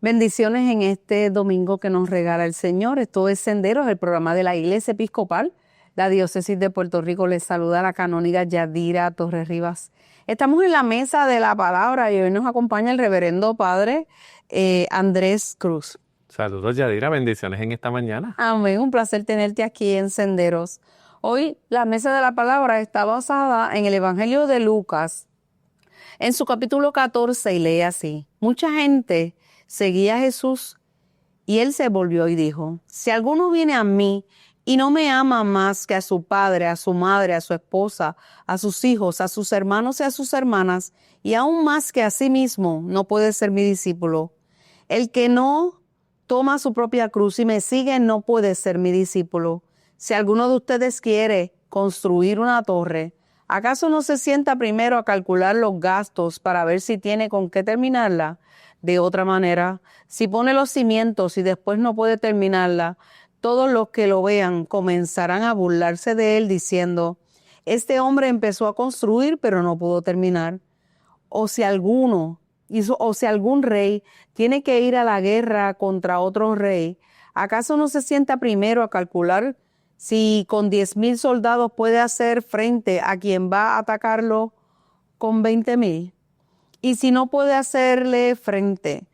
Bendiciones en este domingo que nos regala el Señor. Esto es Senderos, el programa de la Iglesia Episcopal. La Diócesis de Puerto Rico les saluda a la canóniga Yadira Torres Rivas. Estamos en la mesa de la palabra y hoy nos acompaña el reverendo padre Andrés Cruz. Saludos, Yadira, bendiciones en esta mañana. Amén, un placer tenerte aquí en Senderos. Hoy la mesa de la palabra está basada en el Evangelio de Lucas, en su capítulo 14, y lee así: mucha gente seguía a Jesús y él se volvió y dijo: si alguno viene a mí y no me ama más que a su padre, a su madre, a su esposa, a sus hijos, a sus hermanos y a sus hermanas, y aún más que a sí mismo, no puede ser mi discípulo. El que no toma su propia cruz y me sigue no puede ser mi discípulo. Si alguno de ustedes quiere construir una torre, ¿acaso no se sienta primero a calcular los gastos para ver si tiene con qué terminarla? De otra manera, si pone los cimientos y después no puede terminarla, todos los que lo vean comenzarán a burlarse de él diciendo: este hombre empezó a construir pero no pudo terminar. O si algún rey tiene que ir a la guerra contra otro rey, ¿acaso no se sienta primero a calcular si con 10,000 soldados puede hacer frente a quien va a atacarlo con 20,000? Y si no puede hacerle frente,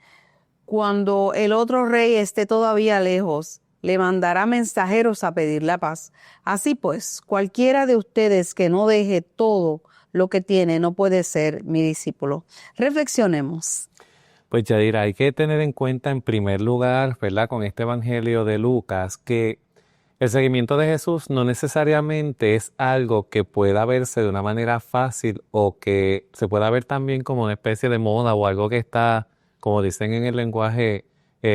cuando el otro rey esté todavía lejos, le mandará mensajeros a pedir la paz. Así pues, cualquiera de ustedes que no deje todo lo que tiene no puede ser mi discípulo. Reflexionemos. Pues, Yadira, hay que tener en cuenta en primer lugar, ¿verdad?, con este Evangelio de Lucas, que el seguimiento de Jesús no necesariamente es algo que pueda verse de una manera fácil o que se pueda ver también como una especie de moda o algo que está, como dicen en el lenguaje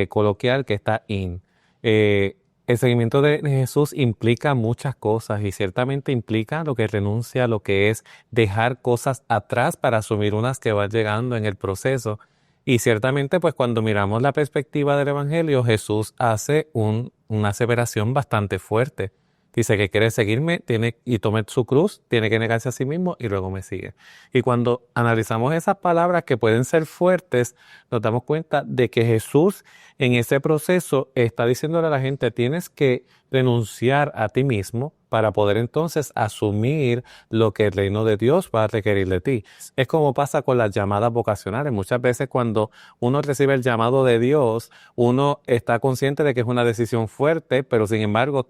coloquial, que está in. El seguimiento de Jesús implica muchas cosas y ciertamente implica lo que renuncia, lo que es dejar cosas atrás para asumir unas que van llegando en el proceso. Y ciertamente, pues cuando miramos la perspectiva del Evangelio, Jesús hace una aseveración bastante fuerte. Dice que quiere seguirme y tome su cruz, tiene que negarse a sí mismo y luego me sigue. Y cuando analizamos esas palabras que pueden ser fuertes, nos damos cuenta de que Jesús en ese proceso está diciéndole a la gente: tienes que renunciar a ti mismo para poder entonces asumir lo que el reino de Dios va a requerir de ti. Es como pasa con las llamadas vocacionales. Muchas veces cuando uno recibe el llamado de Dios, uno está consciente de que es una decisión fuerte, pero sin embargo,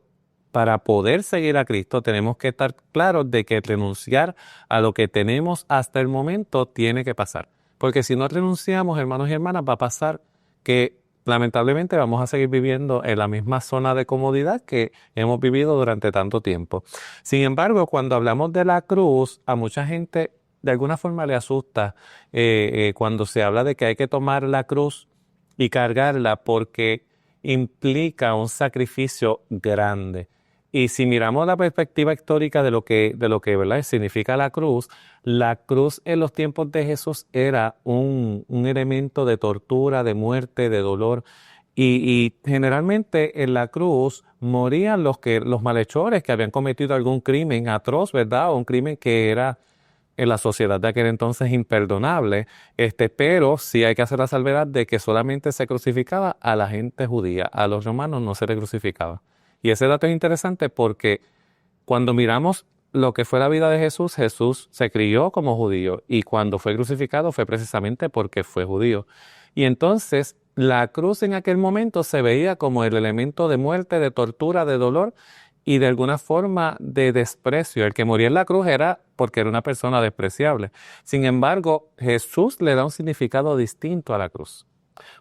para poder seguir a Cristo tenemos que estar claros de que renunciar a lo que tenemos hasta el momento tiene que pasar. Porque si no renunciamos, hermanos y hermanas, va a pasar que lamentablemente vamos a seguir viviendo en la misma zona de comodidad que hemos vivido durante tanto tiempo. Sin embargo, cuando hablamos de la cruz, a mucha gente de alguna forma le asusta cuando se habla de que hay que tomar la cruz y cargarla porque implica un sacrificio grande. Y si miramos la perspectiva histórica de lo que ¿verdad?, significa la cruz en los tiempos de Jesús era un elemento de tortura, de muerte, de dolor. Y generalmente en la cruz morían los malhechores que habían cometido algún crimen atroz, ¿verdad? O un crimen que era en la sociedad de aquel entonces imperdonable, pero sí hay que hacer la salvedad de que solamente se crucificaba a la gente judía, a los romanos no se le crucificaba. Y ese dato es interesante porque cuando miramos lo que fue la vida de Jesús, Jesús se crió como judío y cuando fue crucificado fue precisamente porque fue judío. Y entonces la cruz en aquel momento se veía como el elemento de muerte, de tortura, de dolor y de alguna forma de desprecio. El que moría en la cruz era porque era una persona despreciable. Sin embargo, Jesús le da un significado distinto a la cruz.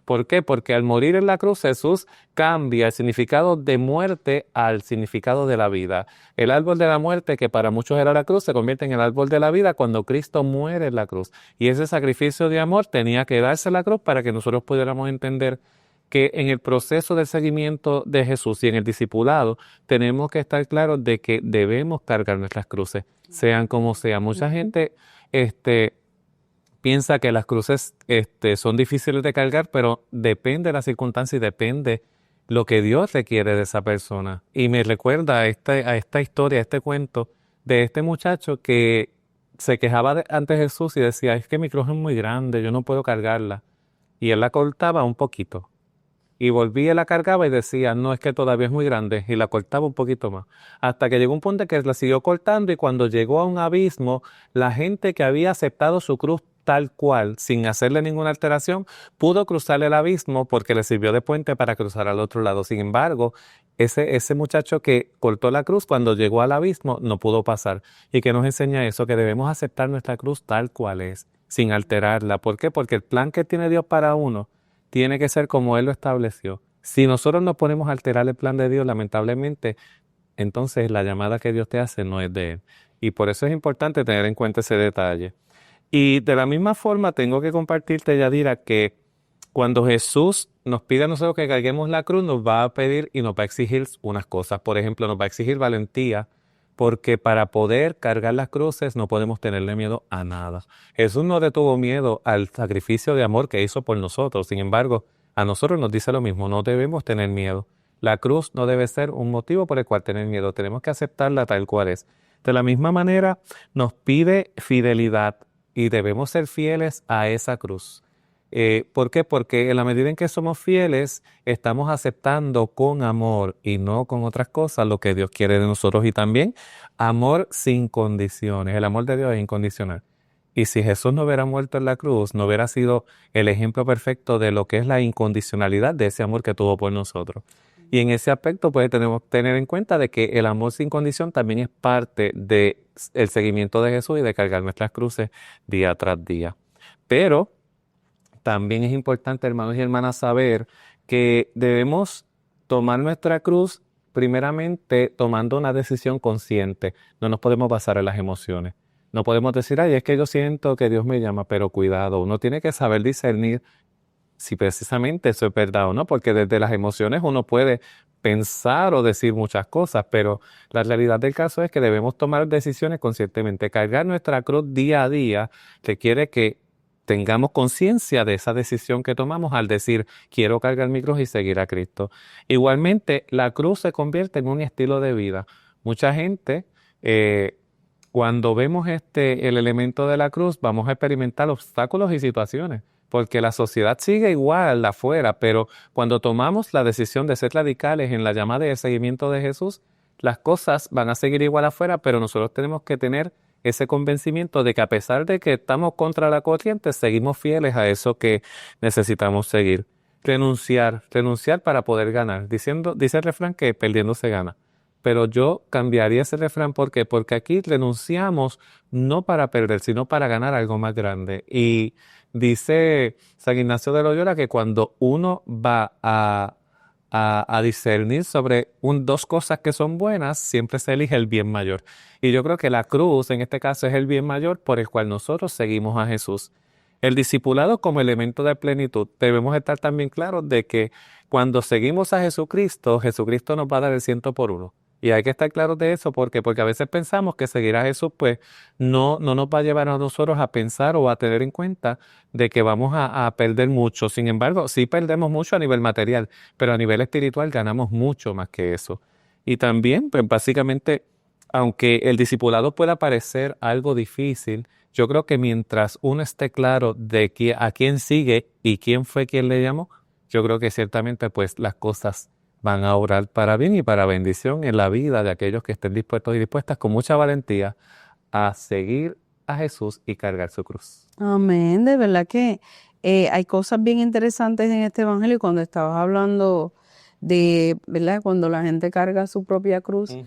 ¿Por qué? Porque al morir en la cruz Jesús cambia el significado de muerte al significado de la vida. El árbol de la muerte, que para muchos era la cruz, se convierte en el árbol de la vida cuando Cristo muere en la cruz. Y ese sacrificio de amor tenía que darse en la cruz para que nosotros pudiéramos entender que en el proceso del seguimiento de Jesús y en el discipulado tenemos que estar claros de que debemos cargar nuestras cruces, sean como sean. Mucha gente piensa que las cruces son difíciles de cargar, pero depende de la circunstancia y depende lo que Dios requiere de esa persona. Y me recuerda a esta historia, a este cuento de este muchacho que se quejaba ante Jesús y decía: es que mi cruz es muy grande, yo no puedo cargarla. y él la cortaba un poquito. Y volvía y la cargaba y decía, no, es que todavía es muy grande, y la cortaba un poquito más. Hasta que llegó un punto en que la siguió cortando y cuando llegó a un abismo, la gente que había aceptado su cruz tal cual, sin hacerle ninguna alteración, pudo cruzar el abismo porque le sirvió de puente para cruzar al otro lado. Sin embargo, ese muchacho que cortó la cruz cuando llegó al abismo no pudo pasar. ¿Y qué nos enseña eso? Que debemos aceptar nuestra cruz tal cual es, sin alterarla. ¿Por qué? Porque el plan que tiene Dios para uno tiene que ser como Él lo estableció. Si nosotros nos ponemos a alterar el plan de Dios, lamentablemente, entonces la llamada que Dios te hace no es de Él. Y por eso es importante tener en cuenta ese detalle. Y de la misma forma tengo que compartirte, Yadira, que cuando Jesús nos pide a nosotros que carguemos la cruz, nos va a pedir y nos va a exigir unas cosas. Por ejemplo, nos va a exigir valentía, porque para poder cargar las cruces no podemos tenerle miedo a nada. Jesús no le tuvo miedo al sacrificio de amor que hizo por nosotros. Sin embargo, a nosotros nos dice lo mismo, no debemos tener miedo. La cruz no debe ser un motivo por el cual tener miedo. Tenemos que aceptarla tal cual es. De la misma manera, nos pide fidelidad y debemos ser fieles a esa cruz. ¿Por qué? Porque en la medida en que somos fieles, estamos aceptando con amor y no con otras cosas lo que Dios quiere de nosotros. Y también amor sin condiciones. El amor de Dios es incondicional. Y si Jesús no hubiera muerto en la cruz, no hubiera sido el ejemplo perfecto de lo que es la incondicionalidad de ese amor que tuvo por nosotros. Y en ese aspecto, pues tenemos que tener en cuenta de que el amor sin condición también es parte del seguimiento de Jesús y de cargar nuestras cruces día tras día. Pero también es importante, hermanos y hermanas, saber que debemos tomar nuestra cruz primeramente tomando una decisión consciente. No nos podemos basar en las emociones. No podemos decir, ay, es que yo siento que Dios me llama, pero cuidado, uno tiene que saber discernir si precisamente eso es verdad o no, porque desde las emociones uno puede pensar o decir muchas cosas, pero la realidad del caso es que debemos tomar decisiones conscientemente. Cargar nuestra cruz día a día requiere que tengamos conciencia de esa decisión que tomamos al decir, quiero cargar mi cruz y seguir a Cristo. Igualmente, la cruz se convierte en un estilo de vida. Mucha gente, cuando vemos el elemento de la cruz, vamos a experimentar obstáculos y situaciones, porque la sociedad sigue igual afuera, pero cuando tomamos la decisión de ser radicales en la llamada y el seguimiento de Jesús, las cosas van a seguir igual afuera, pero nosotros tenemos que tener ese convencimiento de que a pesar de que estamos contra la corriente, seguimos fieles a eso que necesitamos seguir. Renunciar para poder ganar. Dice el refrán que perdiendo se gana. Pero yo cambiaría ese refrán, ¿por qué? Porque aquí renunciamos no para perder, sino para ganar algo más grande. Y dice San Ignacio de Loyola que cuando uno va a discernir sobre dos cosas que son buenas, siempre se elige el bien mayor. Y yo creo que la cruz, en este caso, es el bien mayor por el cual nosotros seguimos a Jesús. El discipulado como elemento de plenitud. Debemos estar también claros de que cuando seguimos a Jesucristo, Jesucristo nos va a dar el 100 por 1. Y hay que estar claros de eso, porque a veces pensamos que seguir a Jesús pues no nos va a llevar a nosotros a pensar o a tener en cuenta de que vamos a perder mucho. Sin embargo, sí perdemos mucho a nivel material, pero a nivel espiritual ganamos mucho más que eso. Y también, pues básicamente, aunque el discipulado pueda parecer algo difícil, yo creo que mientras uno esté claro de a quién sigue y quién fue quien le llamó, yo creo que ciertamente pues las cosas van a obrar para bien y para bendición en la vida de aquellos que estén dispuestos y dispuestas con mucha valentía a seguir a Jesús y cargar su cruz. Amén, de verdad que hay cosas bien interesantes en este evangelio. Cuando estabas hablando de, ¿verdad? Cuando la gente carga su propia cruz,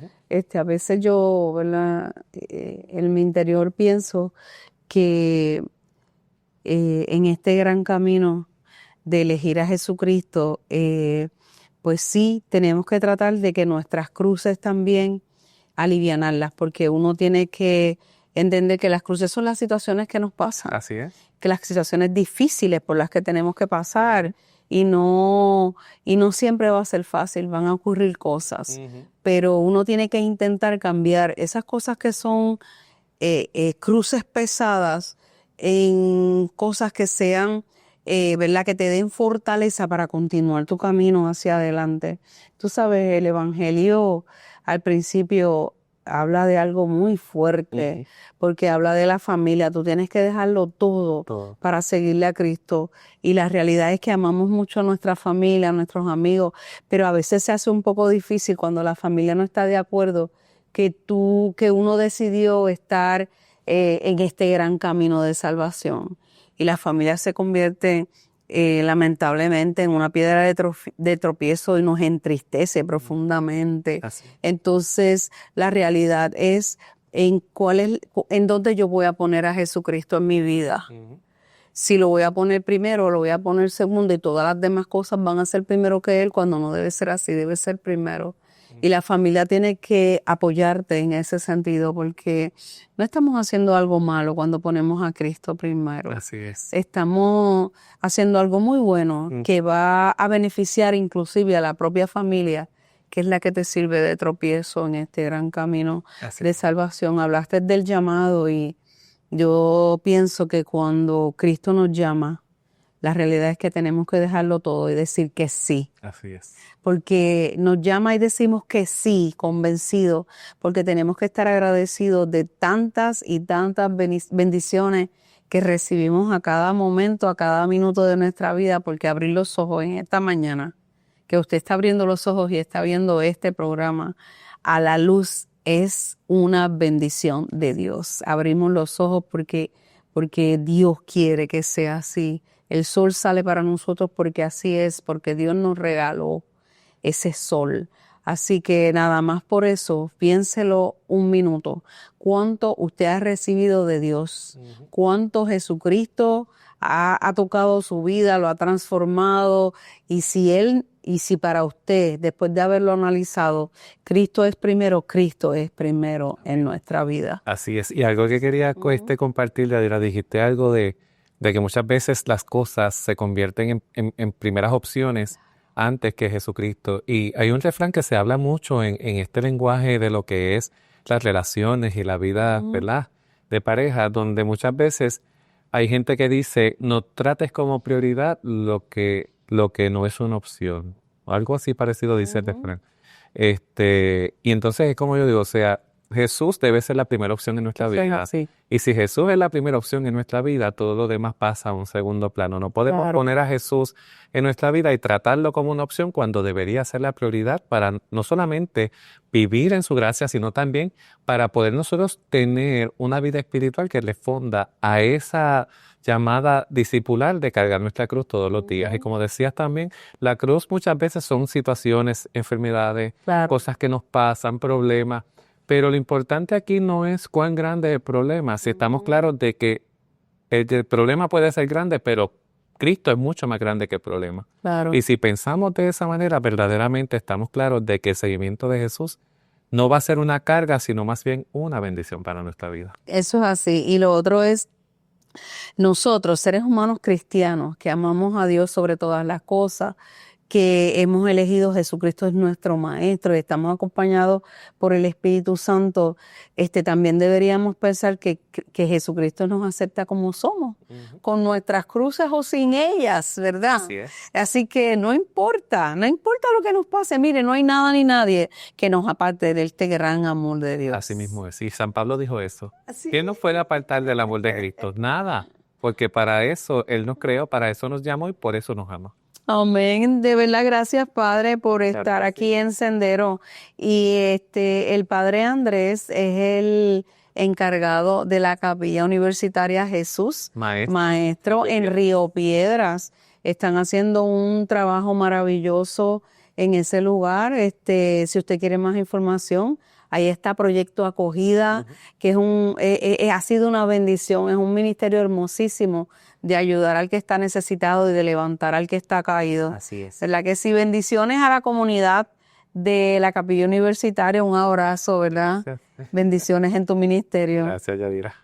a veces yo, ¿verdad? En mi interior pienso que en este gran camino de elegir a Jesucristo, pues sí, tenemos que tratar de que nuestras cruces también alivianarlas, porque uno tiene que entender que las cruces son las situaciones que nos pasan. Así es. Que las situaciones difíciles por las que tenemos que pasar y no siempre va a ser fácil, van a ocurrir cosas, pero uno tiene que intentar cambiar esas cosas que son cruces pesadas en cosas que sean ¿verdad? Que te den fortaleza para continuar tu camino hacia adelante. Tú sabes, el Evangelio al principio habla de algo muy fuerte, porque habla de la familia. Tú tienes que dejarlo todo para seguirle a Cristo. Y la realidad es que amamos mucho a nuestra familia, a nuestros amigos, pero a veces se hace un poco difícil cuando la familia no está de acuerdo que uno decidió estar en este gran camino de salvación. Y la familia se convierte lamentablemente en una piedra de tropiezo y nos entristece profundamente. Entonces, la realidad es en dónde yo voy a poner a Jesucristo en mi vida. Si lo voy a poner primero, lo voy a poner segundo y todas las demás cosas van a ser primero que Él, cuando no debe ser así, debe ser primero. Y la familia tiene que apoyarte en ese sentido, porque no estamos haciendo algo malo cuando ponemos a Cristo primero. Así es. Estamos haciendo algo muy bueno que va a beneficiar inclusive a la propia familia, que es la que te sirve de tropiezo en este gran camino de salvación. Hablaste del llamado y yo pienso que cuando Cristo nos llama, la realidad es que tenemos que dejarlo todo y decir que sí. Así es. Porque nos llama y decimos que sí, convencidos, porque tenemos que estar agradecidos de tantas y tantas bendiciones que recibimos a cada momento, a cada minuto de nuestra vida, porque abrir los ojos en esta mañana, que usted está abriendo los ojos y está viendo este programa a la luz, es una bendición de Dios. Abrimos los ojos porque Dios quiere que sea así. El sol sale para nosotros porque así es, porque Dios nos regaló ese sol. Así que nada más por eso, piénselo un minuto. ¿Cuánto usted ha recibido de Dios? ¿Cuánto Jesucristo ha tocado su vida, lo ha transformado? Y si para usted, después de haberlo analizado, Cristo es primero en nuestra vida. Así es. Y algo que quería compartir, Yadira, dijiste algo de que muchas veces las cosas se convierten en primeras opciones antes que Jesucristo. Y hay un refrán que se habla mucho en este lenguaje de lo que es las relaciones y la vida, ¿verdad?, de pareja, donde muchas veces hay gente que dice, no trates como prioridad lo que no es una opción. Algo así parecido dice el refrán. Y entonces es como yo digo, o sea, Jesús debe ser la primera opción en nuestra vida. Sí. Y si Jesús es la primera opción en nuestra vida, todo lo demás pasa a un segundo plano. No podemos poner a Jesús en nuestra vida y tratarlo como una opción cuando debería ser la prioridad para no solamente vivir en su gracia, sino también para poder nosotros tener una vida espiritual que responda a esa llamada discipular de cargar nuestra cruz todos los días. Y como decías también, la cruz muchas veces son situaciones, enfermedades, cosas que nos pasan, problemas. Pero lo importante aquí no es cuán grande es el problema. Si estamos claros de que el problema puede ser grande, pero Cristo es mucho más grande que el problema. Claro. Y si pensamos de esa manera, verdaderamente estamos claros de que el seguimiento de Jesús no va a ser una carga, sino más bien una bendición para nuestra vida. Eso es así. Y lo otro es, nosotros, seres humanos cristianos, que amamos a Dios sobre todas las cosas, que hemos elegido Jesucristo es nuestro Maestro y estamos acompañados por el Espíritu Santo, también deberíamos pensar que Jesucristo nos acepta como somos, con nuestras cruces o sin ellas, ¿verdad? Así es. Así que no importa lo que nos pase. Mire, no hay nada ni nadie que nos aparte de este gran amor de Dios. Así mismo es. Y San Pablo dijo eso. ¿Quién nos puede apartar del amor de Cristo? Nada. Porque para eso Él nos creó, para eso nos llamó y por eso nos ama. Amén. De verdad, gracias, Padre, por estar aquí en Sendero. Y el Padre Andrés es el encargado de la Capilla Universitaria Jesús Maestro en Río Piedras. Están haciendo un trabajo maravilloso en ese lugar. Si usted quiere más información, ahí está Proyecto Acogida, que ha sido una bendición, es un ministerio hermosísimo de ayudar al que está necesitado y de levantar al que está caído. Así es. ¿Verdad que sí? Bendiciones a la comunidad de la Capilla Universitaria, un abrazo, ¿verdad? Gracias. Bendiciones en tu ministerio. Gracias, Yadira.